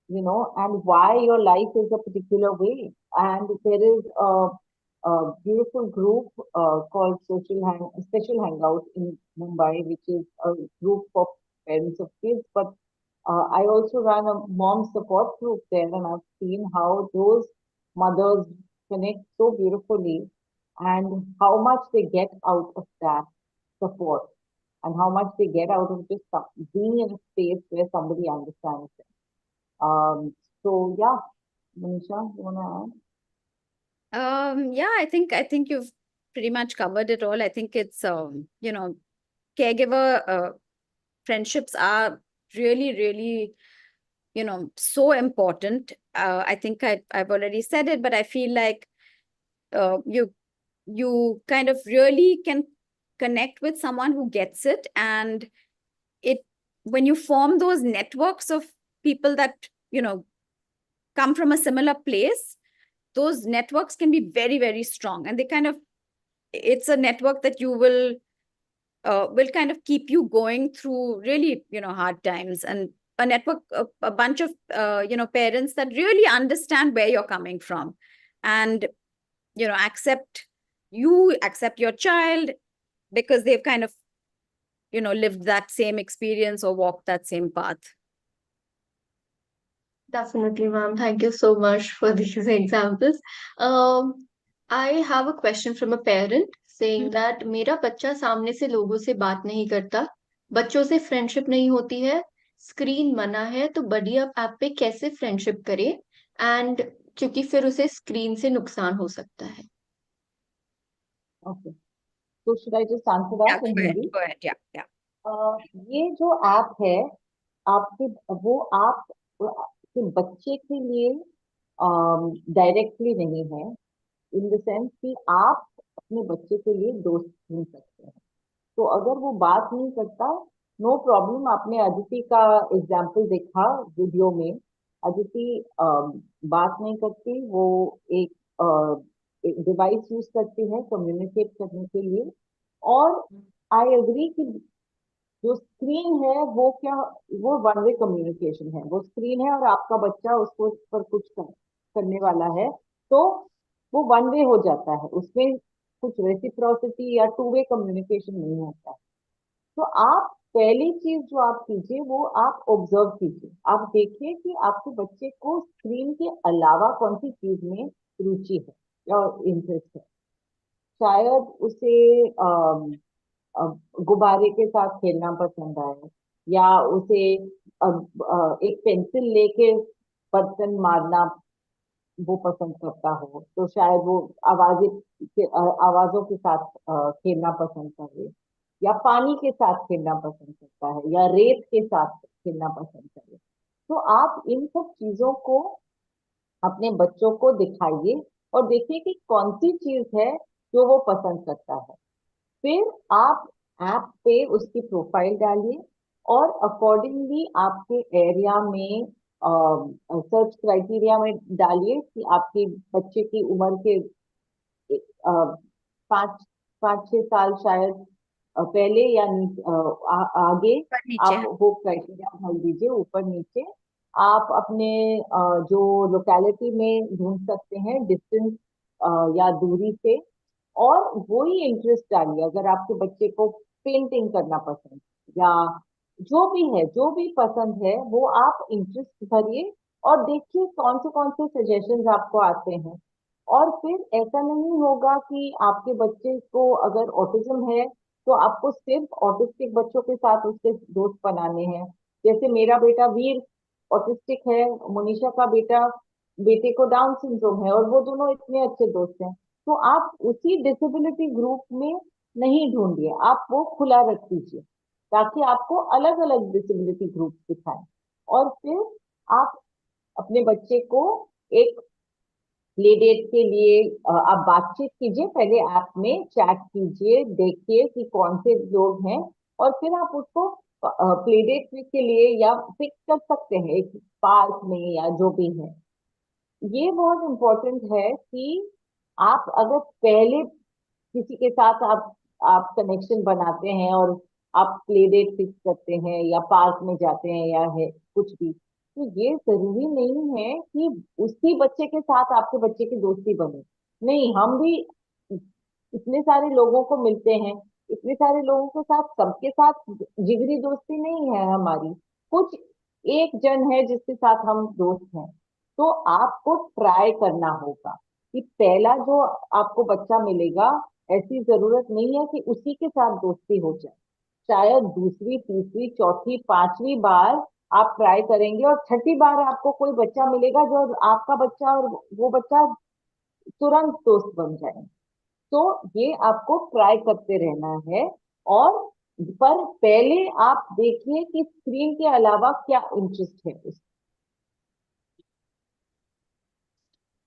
and why your life is a particular way. And there is a beautiful group called Special Hangout in Mumbai, which is a group for parents of kids. But I also run a mom support group there, and I've seen how those mothers connect so beautifully and how much they get out of that support and how much they get out of just being in a space where somebody understands them. Um, so yeah, Manisha, you wanna add? Yeah, I think you've pretty much covered it all. I think it's caregiver friendships are really, really, so important. I think I've already said it, but I feel like you kind of really can connect with someone who gets it, and it when you form those networks of people that come from a similar place, those networks can be very, very strong, and it's a network that you will kind of keep you going through really hard times, and a network, a bunch of parents that really understand where you're coming from, and accept your child because they've kind of lived that same experience or walked that same path. Definitely, ma'am. Thank you so much for these examples. Um, I have a question from a parent saying that मेरा बच्चा सामने से लोगों से बात नहीं करता, बच्चों से फ्रेंडशिप नहीं होती है, स्क्रीन मना है तो बडी अप ऐप पे कैसे फ्रेंडशिप करे, एंड क्योंकि फिर उसे स्क्रीन से नुकसान हो सकता है। ओके, तो should I just answer Yeah, that in go ahead, Hindi? go ahead. Yeah, yeah. ये जो ऐप है आपके, वो आपके बच्चे के लिए डायरेक्टली नहीं है, इन द सेंस कि आप अपने बच्चे के लिए दोस्त चुन सकते हैं। तो अगर वो बात नहीं करता, नो प्रॉब्लम। आपने अदिति का एग्जाम्पल देखा वीडियो में, अदिति बात नहीं करती, वो एक, एक डिवाइस यूज करती है कम्युनिकेट करने के लिए। और आई एग्री कि जो स्क्रीन है वो क्या, वो वन वे कम्युनिकेशन है, वो स्क्रीन है और आपका बच्चा उसको उस पर कुछ करने वाला है, तो वो वन वे हो जाता है, उसमें कुछ रेसिप्रोसिटी या टू वे कम्युनिकेशन नहीं होता। तो आप पहली चीज जो आप कीजिए वो आप ऑब्जर्व कीजिए, आप देखिए कि आपके बच्चे को स्क्रीन के अलावा कौन सी चीज में रुचि है या इंटरेस्ट है। शायद उसे गुब्बारे के साथ खेलना पसंद आए, या उसे एक पेंसिल लेके बर्तन मारना वो पसंद करता हो, तो शायद वो आवाजों के साथ खेलना पसंद करे, या पानी के साथ खेलना पसंद करता है, या रेत के साथ खेलना पसंद करे। तो आप इन सब चीजों को अपने बच्चों को दिखाइए और देखिए कि कौन सी चीज है जो वो पसंद करता है। फिर आप ऐप पे उसकी प्रोफाइल डालिए और अकॉर्डिंगली आपके एरिया में सर्च क्राइटेरिया में डालिए कि आपके बच्चे की उम्र के 5 5 6 साल शायद पहले या आगे, पर नीचे, आप वो क्राइटेरिया डाल दीजिए ऊपर नीचे। आप अपने जो लोकेलिटी में ढूंढ सकते हैं डिस्टेंस या दूरी से, और वही इंटरेस्ट डालिए। अगर आपके बच्चे को पेंटिंग करना पसंद, या जो भी है, जो भी पसंद है, वो आप इंटरेस्ट भरिए और देखिए कौन से सजेशंस आपको आते हैं। और फिर ऐसा नहीं होगा कि आपके बच्चे को अगर ऑटिज्म है तो आपको सिर्फ ऑटिस्टिक बच्चों के साथ उसके दोस्त बनाने हैं। जैसे मेरा बेटा वीर ऑटिस्टिक है, मोनिशा का बेटे को डाउन सिंड्रोम है, और वो दोनों इतने अच्छे दोस्त हैं। तो आप उसी डिसेबिलिटी ग्रुप में नहीं ढूंढिए, आप वो खुला रख दीजिए ताकि आपको अलग अलग डिसेबिलिटी ग्रुप दिखाएं। और फिर आप अपने बच्चे को एक प्ले डेट के लिए आप बातचीत कीजिए, पहले ऐप में चैट कीजिए, देखिए कि कौन से लोग हैं, और फिर आप उसको प्ले डेट के लिए या फिक्स कर सकते हैं एक पार्क में या जो भी है। ये बहुत इम्पोर्टेंट है कि आप अगर पहले किसी के साथ आप कनेक्शन बनाते हैं और आप प्ले डेट फिक्स करते हैं या पार्क में जाते हैं या है कुछ भी, तो ये जरूरी नहीं है कि उसी बच्चे के साथ आपके बच्चे की दोस्ती बने। नहीं, हम भी इतने सारे लोगों को मिलते हैं, इतने सारे लोगों के साथ, सबके साथ जिगरी दोस्ती नहीं है हमारी, कुछ एक जन है जिसके साथ हम दोस्त हैं। तो आपको ट्राई करना होगा कि पहला जो आपको बच्चा मिलेगा, ऐसी जरूरत नहीं है कि उसी के साथ दोस्ती हो जाए। शायद दूसरी, तीसरी, चौथी, पांचवी बार आप ट्राई करेंगे और छठी बार आपको कोई बच्चा मिलेगा जो आपका बच्चा और वो बच्चा तुरंत दोस्त बन जाए। तो ये आपको ट्राई करते रहना है। और पर पहले आप देखिए कि स्क्रीन के अलावा क्या इंटरेस्ट है उस।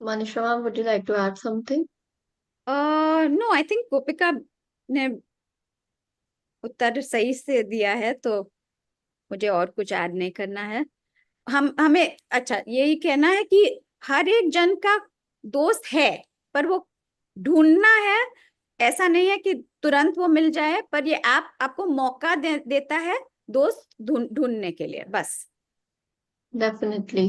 Manisha ma'am, would you like to add something? No, I think गोपिका ने उत्तर सही से दिया है, तो मुझे और कुछ ऐड नहीं करना है। हमें अच्छा यही कहना है कि हर एक जन का दोस्त है, पर वो ढूंढना है। ऐसा नहीं है कि तुरंत वो मिल जाए, पर ये ऐप आपको मौका देता है दोस्त ढूंढने के लिए, बस। Definitely.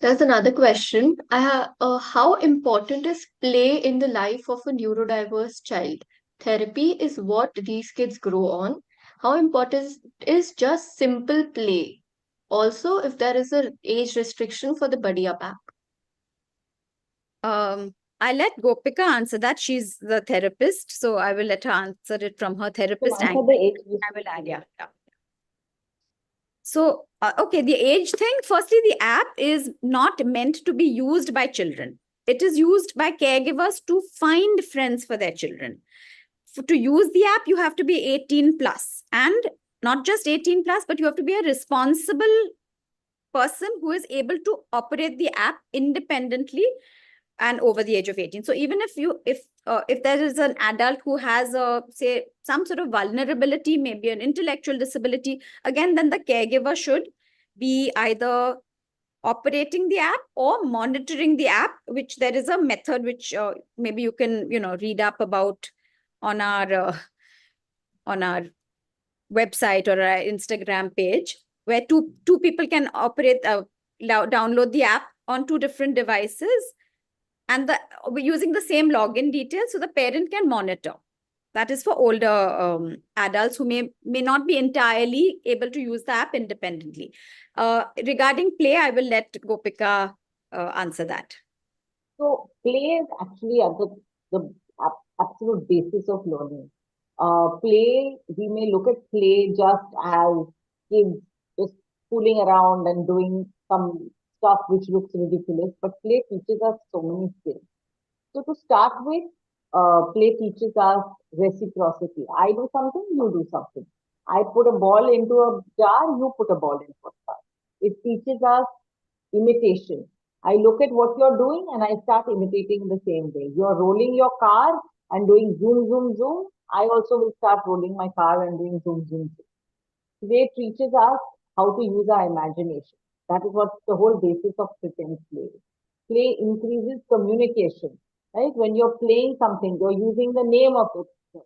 There's another question. How important is play in the life of a neurodiverse child? Therapy is what these kids grow on. How important is just simple play? Also, if there is an age restriction for the Buddy Up app. I let Gopika answer that. She's the therapist, so I will let her answer it from her therapist answer angle. the age I will add, yeah. So, okay, the age thing, firstly, the app is not meant to be used by children. It is used by caregivers to find friends for their children. To use the app, you have to be 18 plus, and not just 18 plus, but you have to be a responsible person who is able to operate the app independently and over the age of 18. So even if there is an adult who has say some sort of vulnerability, maybe an intellectual disability, again, then the caregiver should be either operating the app or monitoring the app, which there is a method which maybe you can read up about on our website or our Instagram page, where two people can operate download the app on two different devices, and using the same login details, so the parent can monitor. That is for older adults who may not be entirely able to use the app independently. Regarding play, I will let Gopika answer that. So play is actually at the absolute basis of learning. Play, we may look at play just as kids just fooling around and doing some stuff which looks ridiculous, but play teaches us so many skills. So to start with, play teaches us reciprocity. I do something, you do something. I put a ball into a jar, you put a ball into a jar. It teaches us imitation. I look at what you're doing and I start imitating the same way. You're rolling your car and doing zoom, zoom, zoom. I also will start rolling my car and doing zoom, zoom, zoom. Play teaches us how to use our imagination. That is what the whole basis of pretend play is. Play increases communication, right? When you're playing something, you're using the name of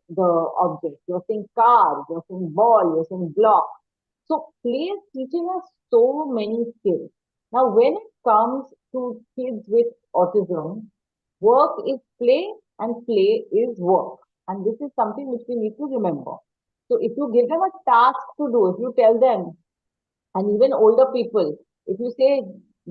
the object. You're saying car, you're saying ball, you're saying block. So play is teaching us so many skills. Now, when it comes to kids with autism, work is play and play is work. And this is something which we need to remember. So if you give them a task to do, if you tell them, and even older people, if you say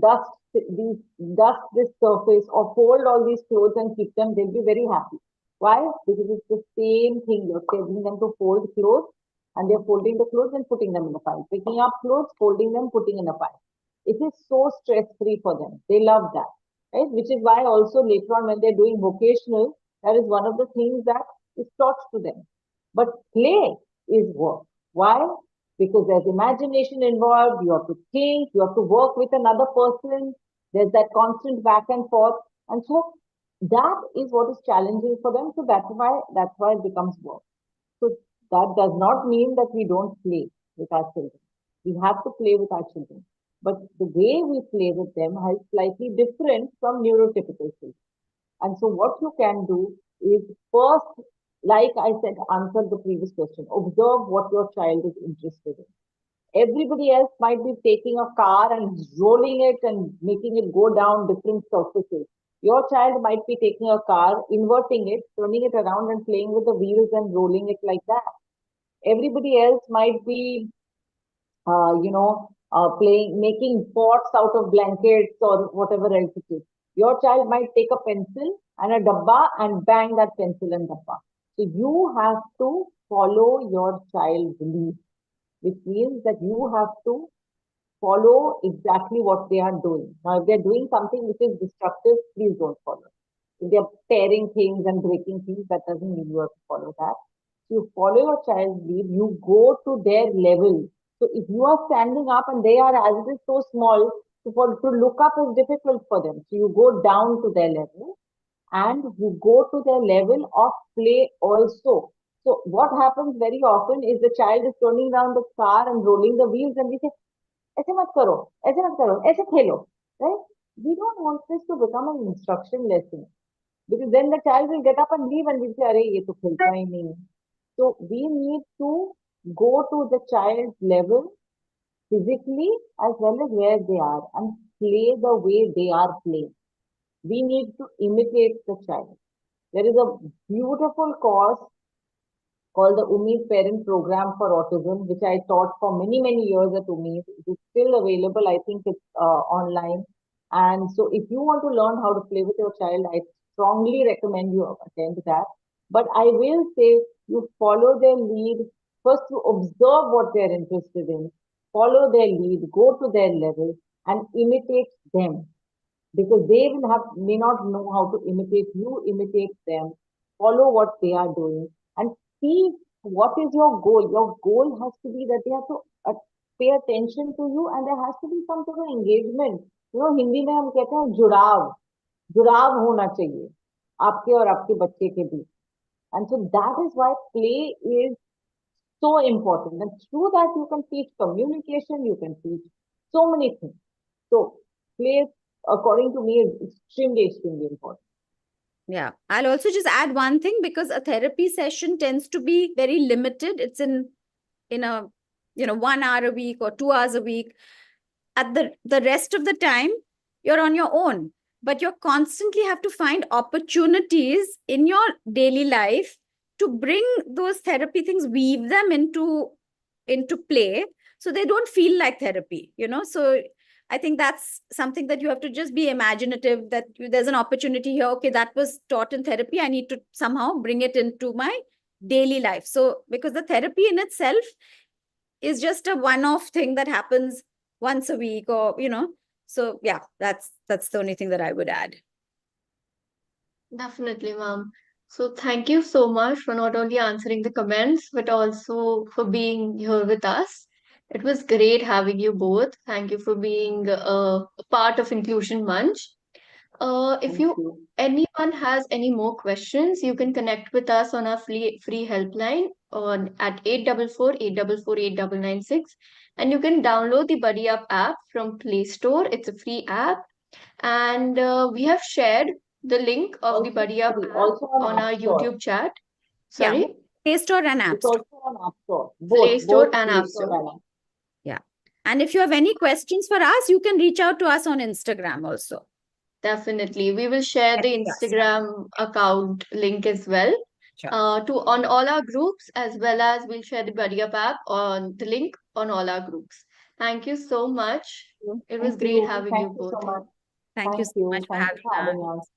dust dust this surface or fold all these clothes and keep them, they'll be very happy. Why? Because it's the same thing. You're telling them to fold clothes and they're folding the clothes and putting them in a pile. Picking up clothes, folding them, putting in a pile. It is so stress-free for them. They love that. Right? Which is why also later on when they're doing vocational, that is one of the things that is taught to them. But play is work. Why? Because there's imagination involved, you have to think, you have to work with another person, there's that constant back and forth. And so that is what is challenging for them. So that's why it becomes work. So that does not mean that we don't play with our children. We have to play with our children. But the way we play with them is slightly different from neurotypical children. And so what you can do is first, like I said, answer the previous question. Observe what your child is interested in. Everybody else might be taking a car and rolling it and making it go down different surfaces. Your child might be taking a car, inverting it, turning it around and playing with the wheels and rolling it like that. Everybody else might be, making pots out of blankets or whatever else it is. Your child might take a pencil and a dabba and bang that pencil and dabba. So you have to follow your child's lead, which means that you have to follow exactly what they are doing. Now, if they're doing something which is destructive, please don't follow. If they're tearing things and breaking things, that doesn't mean you have to follow that. So you follow your child's lead, you go to their level. So if you are standing up and they are, as it is so small, to look up is difficult for them. So you go down to their level and you go to their level of play also. So what happens very often is the child is turning around the car and rolling the wheels and we say, ऐसे मत करो, ऐसे खेलो, right? We don't want this to become an instruction lesson because then the child will get up and leave and we'll say, अरे ये तो खेलता ही नहीं. So we need to go to the child's level physically as well as where they are and play the way they are playing. We need to imitate the child. There is a beautiful course called the Umeed Parent Program for Autism, which I taught for many, many years at Umeed. It is still available. I think it's online. And so if you want to learn how to play with your child, I strongly recommend you attend that. But I will say you follow their lead. First, you observe what they're interested in. follow their lead, go to their level and imitate them, because they will may not know how to imitate you. Imitate them, follow what they are doing, and see what is your goal. Your goal has to be that they have to pay attention to you, and there has to be some sort of engagement. Hindi में हम कहते हैं जुड़ाव, जुड़ाव होना चाहिए आपके और आपके बच्चे के बीच. And so that is why play is so important. And through that, you can teach communication, you can teach so many things. So play, according to me, is extremely, extremely important. Yeah, I'll also just add one thing, because a therapy session tends to be very limited. It's in a 1 hour a week or 2 hours a week. At the rest of the time, you're on your own, but you constantly have to find opportunities in your daily life to bring those therapy things, weave them into play, so they don't feel like therapy. So I think that's something that you have to just be imaginative, that there's an opportunity here. Okay, that was taught in therapy. I need to somehow bring it into my daily life. So because the therapy in itself is just a one-off thing that happens once a week, or so yeah, that's the only thing that I would add. Definitely, ma'am. So thank you so much for not only answering the comments, but also for being here with us. It was great having you both. Thank you for being a part of Inclusion Munch. If Thank you. anyone has any more questions, you can connect with us on our free helpline at 844-844-8996, and you can download the Buddy Up app from Play Store. It's a free app, and we have shared the link of the Buddy Up app Also on our App Store. YouTube chat. Yeah, Sorry, Play Store and App It's Store. also on App Store. Play Store and Play App Store. and App. Yeah, and if you have any questions for us, you can reach out to us on Instagram also. Definitely. We will share the Yes. Instagram account link as well. Sure. On all our groups, as well as we'll share the Buddy Up app on the link on all our groups. Thank you so much. It was Thank great you. having Thank you you both so here. much. Thank you so much for Thank you for having us.